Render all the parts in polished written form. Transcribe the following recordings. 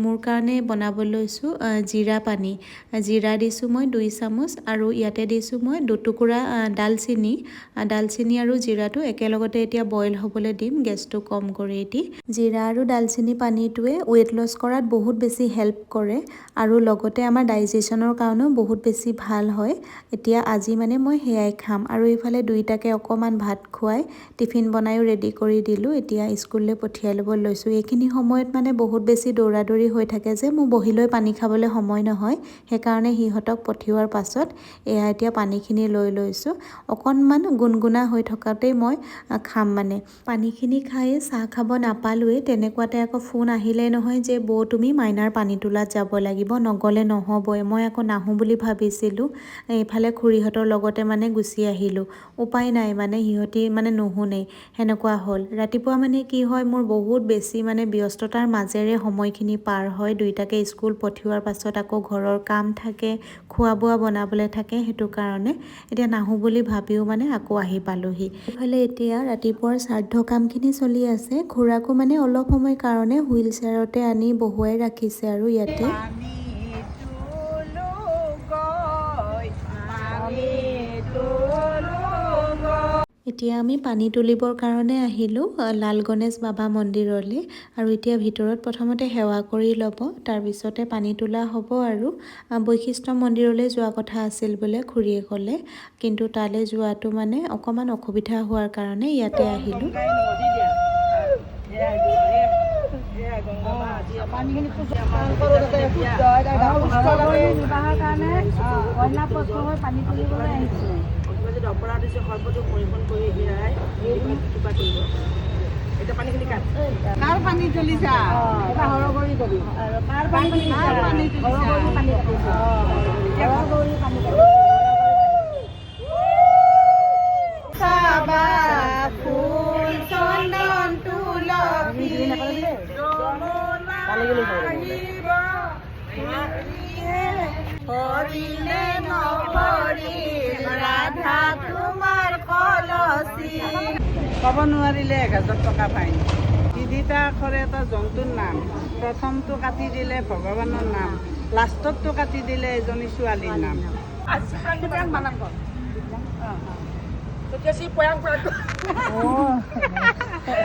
মোৰ কাৰণে বনাব লৈছোঁ জিৰা পানী। জিৰা দিছোঁ মই 2 চামুচ আৰু ইয়াতে দিছোঁ মই 2 টুকুৰা ডালচেনি আৰু জিৰাটো একেলগতে এতিয়া বইল হ'বলৈ দিম গেছটো কম কৰি দি। জিৰা আৰু ডালচেনি পানীটোৱে ৱেইট লছ কৰাত বহুত বেছি হেল্প কৰে আৰু লগতে আমাৰ ডাইজেশ্যনৰ কাৰণেও বহুত বেছি ভাল হয়। এতিয়া আজি মানে মই সেয়াই খাম আৰু এইফালে দুইটাকে অকণমান ভাত খুৱাই টিফিন বনায়ো ৰেডি কৰি দিলোঁ। এতিয়া স্কুললৈ পঠিয়াই ল'ব লৈছোঁ। এইখিনি সময়ত মানে বহুত বেছি দৌৰা দৌৰি হৈ থাকে যে মোৰ বহি লৈ পানী খাবলৈ সময় নহয়। সেইকাৰণে সিহঁতক পঠিওৱাৰ পাছত এয়া এতিয়া পানীখিনি লৈ লৈছোঁ। অকণমান গুণগুণা হৈ থকাতেই মই খাম মানে। পানীখিনি খাই চাহ খাব নাপালোৱেই তেনেকুৱাতে আকৌ ফোন আহিলে নহয় যে বৌ তুমি মাইনাৰ পানী তোলাত যাব লাগিব, নগ'লে নহ'বই। মই আকৌ নাহোঁ বুলি ভাবিছিলোঁ। এইফালে খুৰীহঁতৰ লগতে মানে গুচি আহিলোঁ। উপায় নাই মানে সিহঁতি মানে নুশুনেই সেনেকুৱা হ'ল। ৰাতিপুৱা মানে কি হয় মোৰ বহুত বেছি মানে ব্যস্ততাৰ মাজেৰে সময়খিনি পাৰ হয়। দুইটাকে স্কুল পঠিওৱাৰ পাছত আকৌ ঘৰৰ কাম থাকে, খোৱা বোৱা বনাবলৈ থাকে, সেইটো কাৰণে এতিয়া নাহোঁ বুলি ভাবিও মানে আকৌ আহি পালোহি। এইফালে এতিয়া ৰাতিপুৱাৰ শ্ৰাদ্ধ কামখিনি চলি আছে। খুৰাকো মানে অলপ সময় কাৰণে হুইল চেয়াৰতে আনি বহুৱাই ৰাখিছে আৰু ইয়াতে এতিয়া আমি পানী তুলিবৰ কাৰণে আহিলোঁ লাল গণেশ বাবা মন্দিৰলৈ আৰু এতিয়া ভিতৰত প্ৰথমতে সেৱা কৰি ল'ব, তাৰপিছতে পানী তোলা হ'ব আৰু বৈশিষ্ট্য মন্দিৰলৈ যোৱা কথা আছিল বোলে খুৰীয়ে ক'লে, কিন্তু তালৈ যোৱাটো মানে অকণমান অসুবিধা হোৱাৰ কাৰণে ইয়াতে আহিলোঁ। অপৰাধ হৈছে সৰ্বতো পৰিপূৰ্ণ কৰি হেৰাই কৃপা কৰিব। এতিয়া পানীখিনি কাট। কাৰ পানী তুলিছা? হৰগৌৰী কৰি। কাৰ পানী তুলিছা? হৰগৌৰী পানী কাটিছা। হৰগৌৰী পানী কাটিছা। চাবা ফুল চন্দন তুলসী হৰিণে নভৰিল ৰাধা তোমাৰ কলচী। ক'ব নোৱাৰিলে 1000 টকা ফাইন। তিনিটা আখৰে এটা জন্তুৰ নাম, প্ৰথমটো কাটি দিলে ভগৱানৰ নাম, লাষ্টতটো কাটি দিলে এজনী ছোৱালীৰ নাম।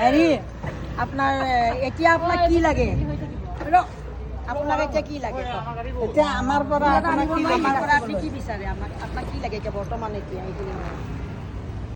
হেৰি আপোনাৰ এতিয়া আপোনাক কি লাগে? আপোনাক এতিয়া কি লাগে? এতিয়া আমাৰ পৰা আপোনাৰ কি বিচাৰে? আপোনাক কি লাগে এতিয়া বৰ্তমান এতিয়া এইখিনি?